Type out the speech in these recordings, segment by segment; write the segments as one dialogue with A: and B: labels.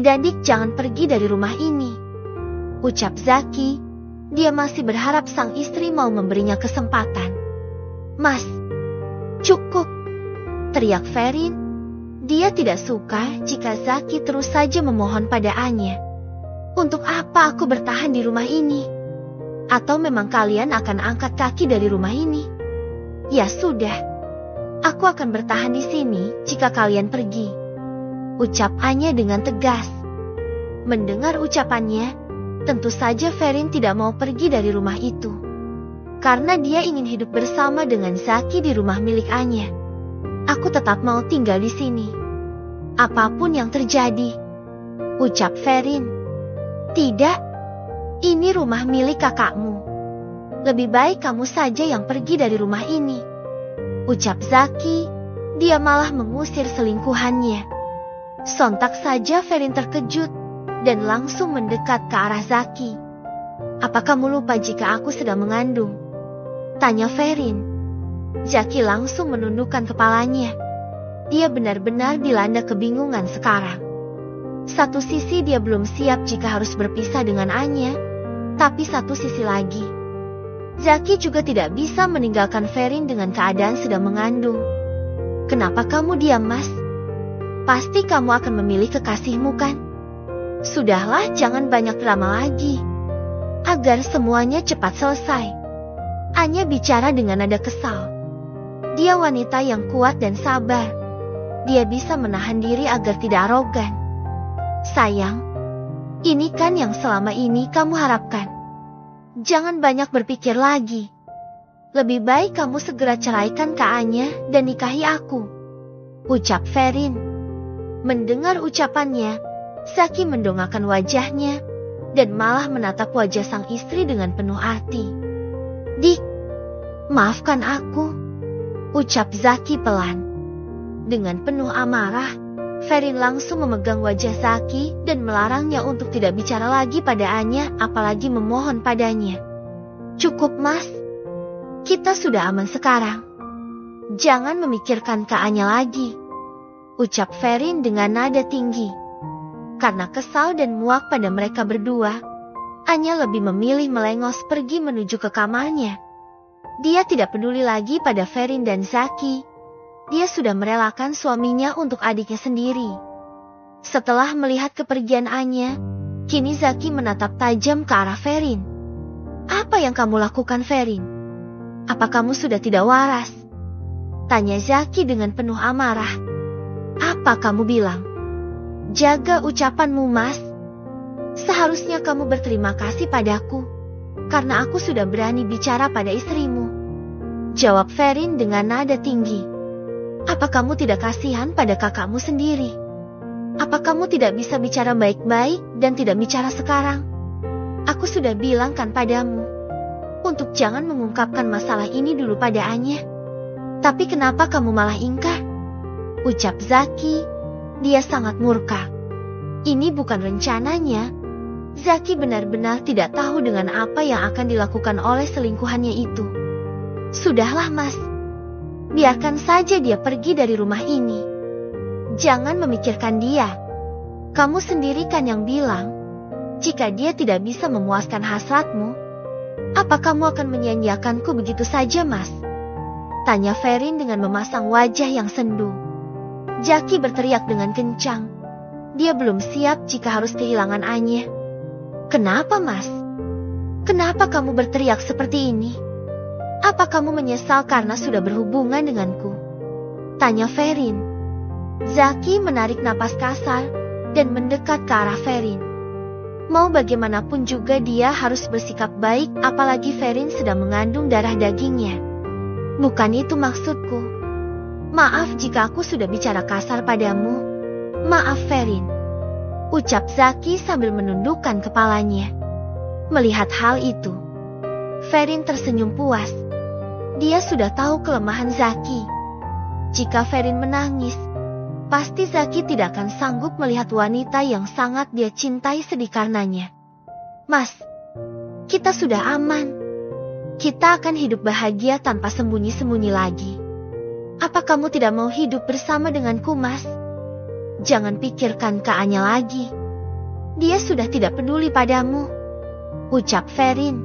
A: Adik-adik jangan pergi dari rumah ini, ucap Zaki. Dia masih berharap sang istri mau memberinya kesempatan. Mas, cukup, teriak Ferin. Dia tidak suka jika Zaki terus saja memohon pada Anya. Untuk apa aku bertahan di rumah ini? Atau memang kalian akan angkat kaki dari rumah ini? Ya sudah, aku akan bertahan di sini jika kalian pergi, ucap Anya dengan tegas. Mendengar ucapannya, tentu saja Ferin tidak mau pergi dari rumah itu. Karena dia ingin hidup bersama dengan Zaki di rumah milik Anya. Aku tetap mau tinggal di sini, apapun yang terjadi, ucap Ferin. Tidak, ini rumah milik kakakmu. Lebih baik kamu saja yang pergi dari rumah ini, ucap Zaki. Dia malah mengusir selingkuhannya. Sontak saja Ferin terkejut dan langsung mendekat ke arah Zaki. Apa kamu lupa jika aku sedang mengandung? Tanya Ferin. Zaki langsung menundukkan kepalanya. Dia benar-benar dilanda kebingungan sekarang. Satu sisi dia belum siap jika harus berpisah dengan Anya, tapi satu sisi lagi, Zaki juga tidak bisa meninggalkan Ferin dengan keadaan sedang mengandung. Kenapa kamu diam, Mas? Pasti kamu akan memilih kekasihmu, kan? Sudahlah, jangan banyak drama lagi, agar semuanya cepat selesai. Anya bicara dengan nada kesal. Dia wanita yang kuat dan sabar. Dia bisa menahan diri agar tidak arogan. Sayang, ini kan yang selama ini kamu harapkan. Jangan banyak berpikir lagi. Lebih baik kamu segera ceraikan Kak Anya dan nikahi aku, ucap Ferin. Mendengar ucapannya, Zaki mendongakkan wajahnya dan malah menatap wajah sang istri dengan penuh arti. Dik, maafkan aku, ucap Zaki pelan. Dengan penuh amarah, Ferin langsung memegang wajah Zaki dan melarangnya untuk tidak bicara lagi pada Anya, apalagi memohon padanya. Cukup, Mas. Kita sudah aman sekarang. Jangan memikirkan Kak Anya lagi, ucap Ferin dengan nada tinggi. Karena kesal dan muak pada mereka berdua, Anya lebih memilih melengos pergi menuju ke kamarnya. Dia tidak peduli lagi pada Ferin dan Zaki. Dia sudah merelakan suaminya untuk adiknya sendiri. Setelah melihat kepergian Anya, kini Zaki menatap tajam ke arah Ferin. Apa yang kamu lakukan, Ferin? Apa kamu sudah tidak waras? Tanya Zaki dengan penuh amarah. Apa kamu bilang? Jaga ucapanmu, Mas. Seharusnya kamu berterima kasih padaku, karena aku sudah berani bicara pada istrimu, jawab Ferin dengan nada tinggi. Apa kamu tidak kasihan pada kakakmu sendiri? Apa kamu tidak bisa bicara baik-baik dan tidak bicara sekarang? Aku sudah bilang kan padamu, untuk jangan mengungkapkan masalah ini dulu pada Anya. Tapi kenapa kamu malah ingkar? Ucap Zaki. Dia sangat murka. Ini bukan rencananya. Zaki benar-benar tidak tahu dengan apa yang akan dilakukan oleh selingkuhannya itu. Sudahlah, Mas. Biarkan saja dia pergi dari rumah ini. Jangan memikirkan dia. Kamu sendiri kan yang bilang, jika dia tidak bisa memuaskan hasratmu, apa kamu akan menyia-nyiakanku begitu saja, Mas? Tanya Ferin dengan memasang wajah yang sendu. Zaki berteriak dengan kencang. Dia belum siap jika harus kehilangan Anya. Kenapa, Mas? Kenapa kamu berteriak seperti ini? Apa kamu menyesal karena sudah berhubungan denganku? Tanya Ferin. Zaki menarik napas kasar dan mendekat ke arah Ferin. Mau bagaimanapun juga dia harus bersikap baik, apalagi Ferin sedang mengandung darah dagingnya. Bukan itu maksudku. Maaf jika aku sudah bicara kasar padamu. Maaf, Ferin, ucap Zaki sambil menundukkan kepalanya. Melihat hal itu, Ferin tersenyum puas. Dia sudah tahu kelemahan Zaki. Jika Ferin menangis, pasti Zaki tidak akan sanggup melihat wanita yang sangat dia cintai sedih karenanya. Mas, kita sudah aman. Kita akan hidup bahagia tanpa sembunyi-sembunyi lagi. Apa kamu tidak mau hidup bersama denganku, Mas? Jangan pikirkan Kak Anya lagi. Dia sudah tidak peduli padamu, ucap Ferin.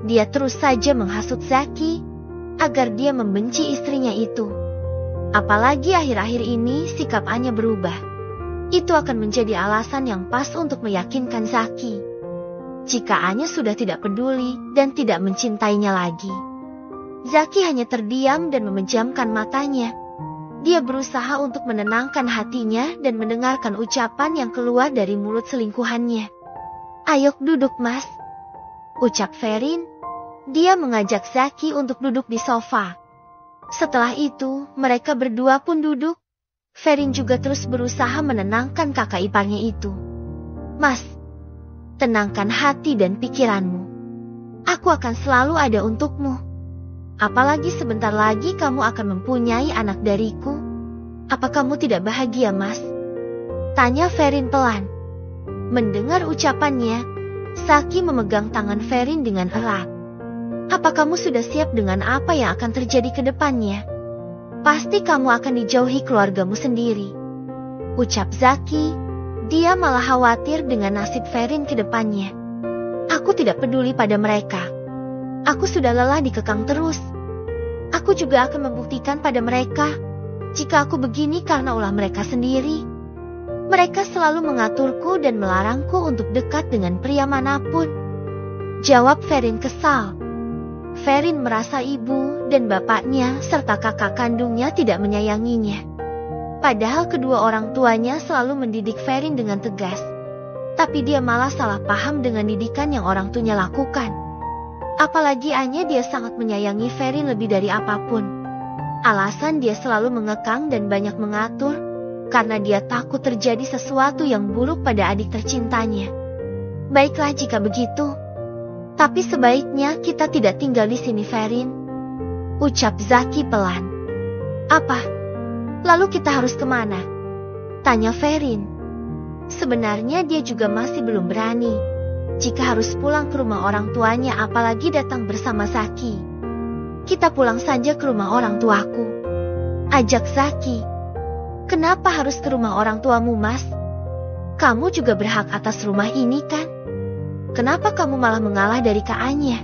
A: Dia terus saja menghasut Zaki agar dia membenci istrinya itu. Apalagi akhir-akhir ini sikap Anya berubah. Itu akan menjadi alasan yang pas untuk meyakinkan Zaki jika Anya sudah tidak peduli dan tidak mencintainya lagi. Zaki hanya terdiam dan memejamkan matanya. Dia berusaha untuk menenangkan hatinya dan mendengarkan ucapan yang keluar dari mulut selingkuhannya. Ayo duduk mas, ucap Ferin. Dia mengajak Zaki untuk duduk di sofa. Setelah itu, mereka berdua pun duduk. Ferin juga terus berusaha menenangkan kakak iparnya itu. Mas, tenangkan hati dan pikiranmu. Aku akan selalu ada untukmu. Apalagi sebentar lagi kamu akan mempunyai anak dariku. Apa kamu tidak bahagia, Mas? Tanya Ferin pelan. Mendengar ucapannya, Zaki memegang tangan Ferin dengan erat. Apa kamu sudah siap dengan apa yang akan terjadi ke depannya? Pasti kamu akan dijauhi keluargamu sendiri, ucap Zaki. Dia malah khawatir dengan nasib Ferin ke depannya. Aku tidak peduli pada mereka. Aku sudah lelah dikekang terus. Aku juga akan membuktikan pada mereka jika aku begini karena ulah mereka sendiri. Mereka selalu mengaturku dan melarangku untuk dekat dengan pria manapun, jawab Ferin kesal. Ferin merasa ibu dan bapaknya serta kakak kandungnya tidak menyayanginya. Padahal kedua orang tuanya selalu mendidik Ferin dengan tegas. Tapi dia malah salah paham dengan didikan yang orang tuanya lakukan. Apalagi Anya dia sangat menyayangi Ferin lebih dari apapun. Alasan dia selalu mengekang dan banyak mengatur, karena dia takut terjadi sesuatu yang buruk pada adik tercintanya. Baiklah jika begitu. Tapi sebaiknya kita tidak tinggal di sini, Ferin, ucap Zaki pelan. Apa? Lalu kita harus kemana? Tanya Ferin. Sebenarnya dia juga masih belum berani jika harus pulang ke rumah orang tuanya, apalagi datang bersama Zaki. Kita pulang saja ke rumah orang tuaku, ajak Zaki. Kenapa harus ke rumah orang tuamu, Mas? Kamu juga berhak atas rumah ini kan? Kenapa kamu malah mengalah dari Kak Anya?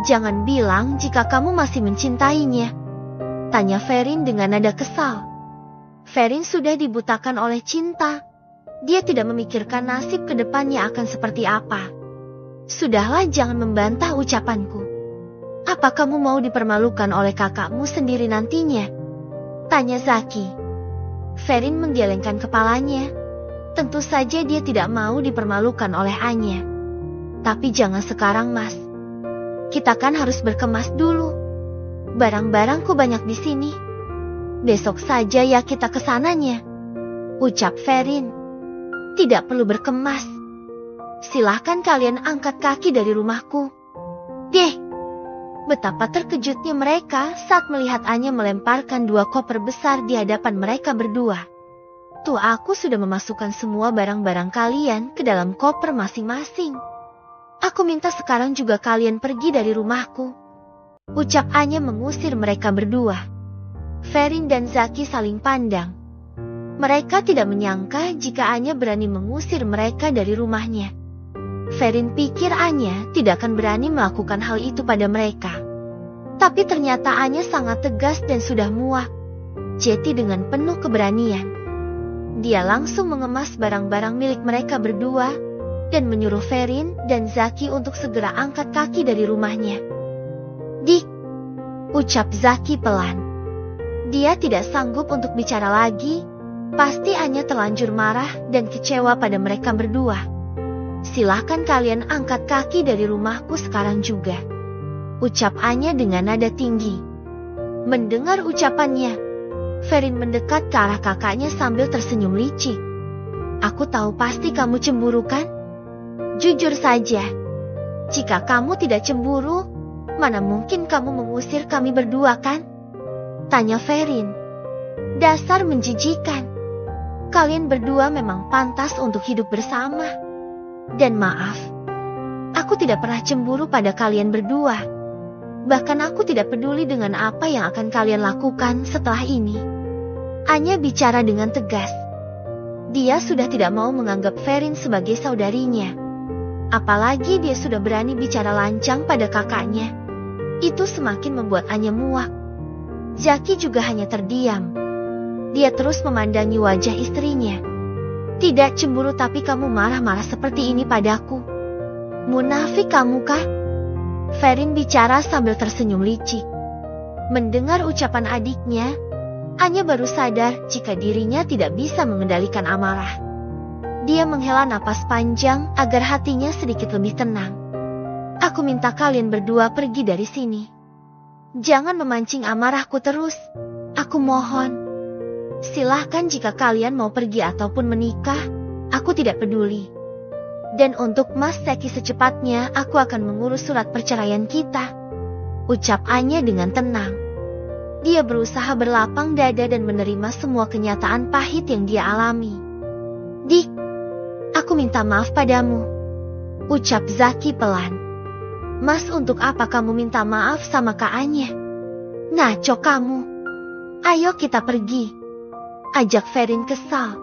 A: Jangan bilang jika kamu masih mencintainya, tanya Ferin dengan nada kesal. Ferin sudah dibutakan oleh cinta. Dia tidak memikirkan nasib ke depannya akan seperti apa. Sudahlah, jangan membantah ucapanku. Apa kamu mau dipermalukan oleh kakakmu sendiri nantinya? Tanya Zaki. Ferin menggelengkan kepalanya. Tentu saja dia tidak mau dipermalukan oleh Anya. Tapi jangan sekarang, Mas. Kita kan harus berkemas dulu. Barang-barangku banyak di sini. Besok saja ya kita kesananya, ucap Ferin. Tidak perlu berkemas. Silahkan kalian angkat kaki dari rumahku. Deh, betapa terkejutnya mereka saat melihat Anya melemparkan 2 koper besar di hadapan mereka berdua. Tuh, aku sudah memasukkan semua barang-barang kalian ke dalam koper masing-masing. Aku minta sekarang juga kalian pergi dari rumahku, ucap Anya mengusir mereka berdua. Ferin dan Zaki saling pandang. Mereka tidak menyangka jika Anya berani mengusir mereka dari rumahnya. Ferin pikir Anya tidak akan berani melakukan hal itu pada mereka. Tapi ternyata Anya sangat tegas dan sudah muak. Jadi dengan penuh keberanian, dia langsung mengemas barang-barang milik mereka berdua dan menyuruh Ferin dan Zaki untuk segera angkat kaki dari rumahnya. Dik, ucap Zaki pelan. Dia tidak sanggup untuk bicara lagi. Pasti Anya terlanjur marah dan kecewa pada mereka berdua. Silahkan kalian angkat kaki dari rumahku sekarang juga, ucap Anya dengan nada tinggi. Mendengar ucapannya, Ferin mendekat ke arah kakaknya sambil tersenyum licik. Aku tahu pasti kamu cemburu kan? Jujur saja, jika kamu tidak cemburu, mana mungkin kamu mengusir kami berdua kan? Tanya Ferin. Dasar menjijikan. Kalian berdua memang pantas untuk hidup bersama. Dan maaf, aku tidak pernah cemburu pada kalian berdua. Bahkan aku tidak peduli dengan apa yang akan kalian lakukan setelah ini. Anya bicara dengan tegas. Dia sudah tidak mau menganggap Ferin sebagai saudarinya. Apalagi dia sudah berani bicara lancang pada kakaknya. Itu semakin membuat Anya muak. Zaki juga hanya terdiam. Dia terus memandangi wajah istrinya. Tidak cemburu tapi kamu marah-marah seperti ini padaku. Munafik kamu kah? Ferin bicara sambil tersenyum licik. Mendengar ucapan adiknya, Anya baru sadar jika dirinya tidak bisa mengendalikan amarah. Dia menghela napas panjang agar hatinya sedikit lebih tenang. Aku minta kalian berdua pergi dari sini. Jangan memancing amarahku terus. Aku mohon. Silahkan jika kalian mau pergi ataupun menikah, aku tidak peduli. Dan untuk Mas Seki secepatnya aku akan mengurus surat perceraian kita. Ucap Anya dengan tenang. Dia berusaha berlapang dada dan menerima semua kenyataan pahit yang dia alami. Dik, aku minta maaf padamu. Ucap Zaki pelan. Mas, untuk apa kamu minta maaf sama Kak Anya? Ngaco kamu. Ayo kita pergi. Ajak Ferin kesal.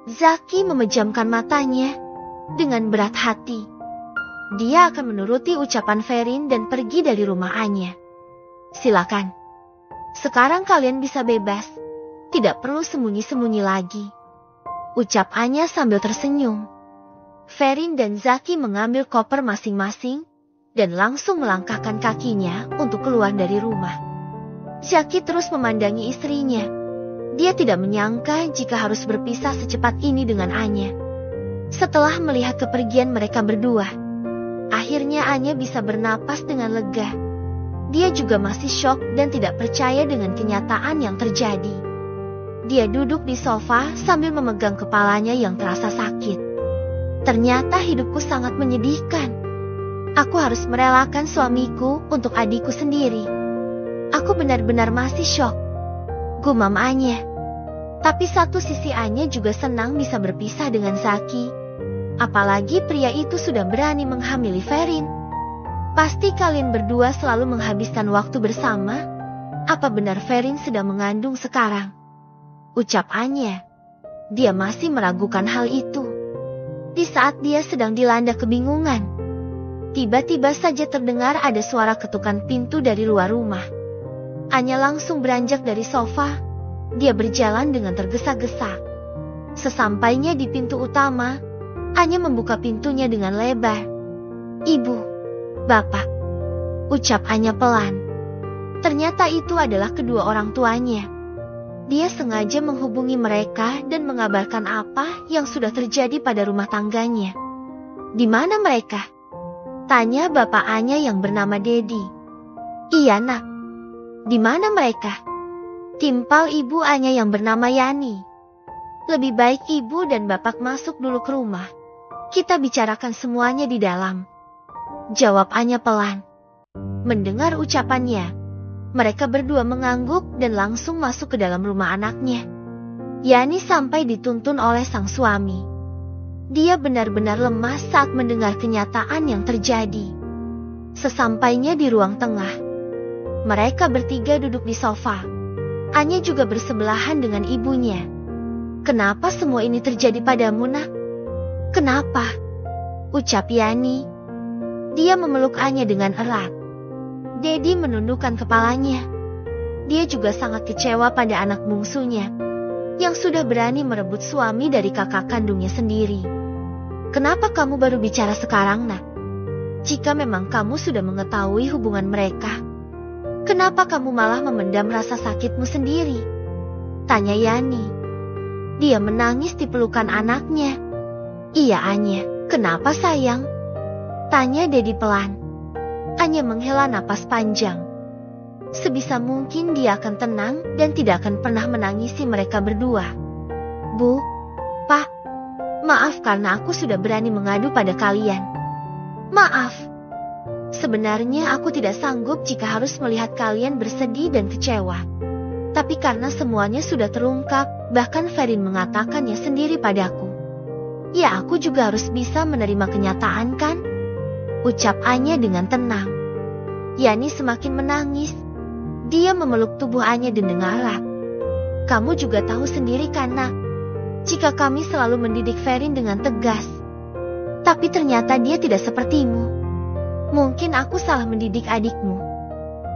A: Zaki memejamkan matanya dengan berat hati. Dia akan menuruti ucapan Ferin dan pergi dari rumah Anya. Silakan. Sekarang kalian bisa bebas. Tidak perlu sembunyi-sembunyi lagi. Ucap Anya sambil tersenyum. Ferin dan Zaki mengambil koper masing-masing dan langsung melangkahkan kakinya untuk keluar dari rumah. Zaki terus memandangi istrinya. Dia tidak menyangka jika harus berpisah secepat ini dengan Anya. Setelah melihat kepergian mereka berdua, akhirnya Anya bisa bernapas dengan lega. Dia juga masih syok dan tidak percaya dengan kenyataan yang terjadi. Dia duduk di sofa sambil memegang kepalanya yang terasa sakit. Ternyata hidupku sangat menyedihkan. Aku harus merelakan suamiku untuk adikku sendiri. Aku benar-benar masih syok. Gumam Anya. Tapi satu sisi Anya juga senang bisa berpisah dengan Zaki. Apalagi pria itu sudah berani menghamili Ferin. Pasti kalian berdua selalu menghabiskan waktu bersama. Apa benar Ferin sedang mengandung sekarang? Ucap Anya. Dia masih meragukan hal itu. Di saat dia sedang dilanda kebingungan, tiba-tiba saja terdengar ada suara ketukan pintu dari luar rumah. Anya langsung beranjak dari sofa. Dia berjalan dengan tergesa-gesa. Sesampainya di pintu utama, Anya membuka pintunya dengan lebar. Ibu, Bapak, ucap Anya pelan. Ternyata itu adalah kedua orang tuanya. Dia sengaja menghubungi mereka dan mengabarkan apa yang sudah terjadi pada rumah tangganya. Di mana mereka? Tanya bapak Anya yang bernama Dedi. Iya nak. Di mana mereka? Timpal ibu Anya yang bernama Yani. Lebih baik ibu dan bapak masuk dulu ke rumah. Kita bicarakan semuanya di dalam. Jawab Anya pelan. Mendengar ucapannya, mereka berdua mengangguk dan langsung masuk ke dalam rumah anaknya. Yani sampai dituntun oleh sang suami. Dia benar-benar lemas saat mendengar kenyataan yang terjadi. Sesampainya di ruang tengah, mereka bertiga duduk di sofa. Anya juga bersebelahan dengan ibunya. Kenapa semua ini terjadi padamu, nak? Kenapa? Ucap Yani. Dia memeluk Anya dengan erat. Dedi menundukkan kepalanya. Dia juga sangat kecewa pada anak bungsunya, yang sudah berani merebut suami dari kakak kandungnya sendiri. Kenapa kamu baru bicara sekarang, nak? Jika memang kamu sudah mengetahui hubungan mereka, kenapa kamu malah memendam rasa sakitmu sendiri? Tanya Yani. Dia menangis di pelukan anaknya. Iya Anya, kenapa sayang? Tanya Dedi pelan. Anya menghela napas panjang. Sebisa mungkin dia akan tenang dan tidak akan pernah menangisi mereka berdua. Bu, Pak, maaf karena aku sudah berani mengadu pada kalian. Maaf. Sebenarnya aku tidak sanggup jika harus melihat kalian bersedih dan kecewa. Tapi karena semuanya sudah terungkap, bahkan Ferin mengatakannya sendiri padaku. Ya aku juga harus bisa menerima kenyataan kan? Ucap Anya dengan tenang. Yani semakin menangis. Dia memeluk tubuh Anya dan dengarat. Kamu juga tahu sendiri kan nak? jika kami selalu mendidik Ferin dengan tegas. Tapi ternyata dia tidak sepertimu. Mungkin aku salah mendidik adikmu.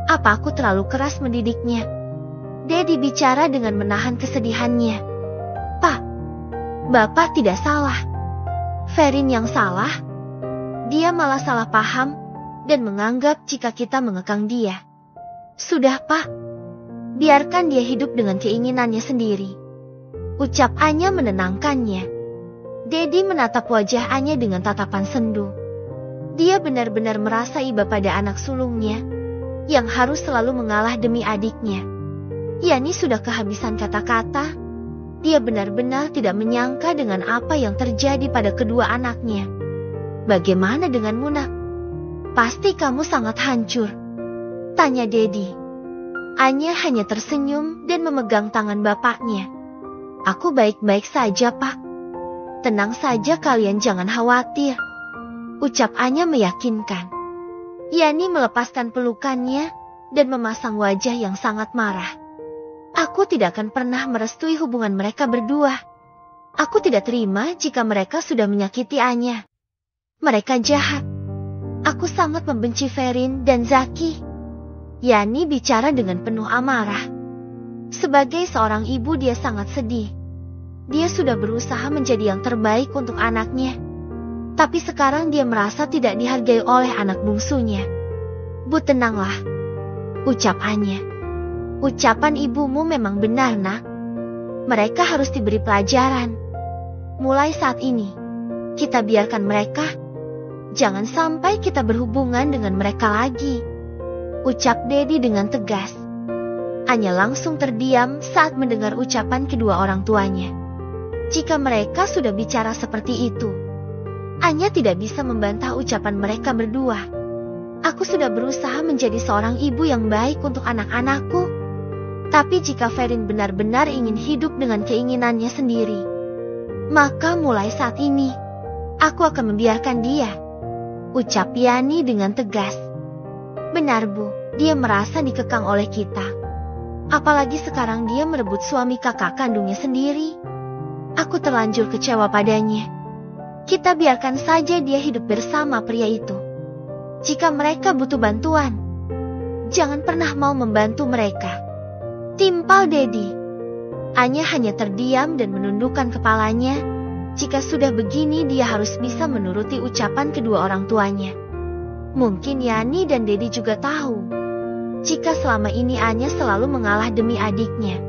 A: Apa aku terlalu keras mendidiknya? Dedi bicara dengan menahan kesedihannya. Pak, Bapak tidak salah. Ferin yang salah. Dia malah salah paham dan menganggap jika kita mengekang dia. Sudah, Pak. Biarkan dia hidup dengan keinginannya sendiri. Ucap Anya menenangkannya. Dedi menatap wajah Anya dengan tatapan sendu. Dia benar-benar merasa iba pada anak sulungnya, yang harus selalu mengalah demi adiknya. Yani sudah kehabisan kata-kata. Dia benar-benar tidak menyangka dengan apa yang terjadi pada kedua anaknya. Bagaimana denganmu, nak? Pasti kamu sangat hancur, tanya Dedi. Anya hanya tersenyum dan memegang tangan bapaknya. Aku baik-baik saja, Pak. Tenang saja, kalian jangan khawatir, ucap Anya meyakinkan. Yani melepaskan pelukannya dan memasang wajah yang sangat marah. Aku tidak akan pernah merestui hubungan mereka berdua. Aku tidak terima jika mereka sudah menyakiti Anya. Mereka jahat. Aku sangat membenci Ferin dan Zaki. Yani bicara dengan penuh amarah. Sebagai seorang ibu dia sangat sedih. Dia sudah berusaha menjadi yang terbaik untuk anaknya. Tapi sekarang dia merasa tidak dihargai oleh anak bungsunya. Bu, tenanglah, ucap Anya. Ucapan ibumu memang benar, nak. Mereka harus diberi pelajaran. Mulai saat ini, kita biarkan mereka. Jangan sampai kita berhubungan dengan mereka lagi, ucap Dedi dengan tegas. Anya langsung terdiam saat mendengar ucapan kedua orang tuanya. Jika mereka sudah bicara seperti itu, Anya tidak bisa membantah ucapan mereka berdua. Aku sudah berusaha menjadi seorang ibu yang baik untuk anak-anakku. Tapi jika Ferin benar-benar ingin hidup dengan keinginannya sendiri, maka mulai saat ini, aku akan membiarkan dia, ucap Yani dengan tegas. Benar, Bu, dia merasa dikekang oleh kita. Apalagi sekarang dia merebut suami kakak kandungnya sendiri. Aku terlanjur kecewa padanya. Kita biarkan saja dia hidup bersama pria itu. Jika mereka butuh bantuan, jangan pernah mau membantu mereka, timpal Dedi. Anya hanya terdiam dan menundukkan kepalanya. Jika sudah begini, dia harus bisa menuruti ucapan kedua orang tuanya. Mungkin Yani dan Dedi juga tahu jika selama ini Anya selalu mengalah demi adiknya.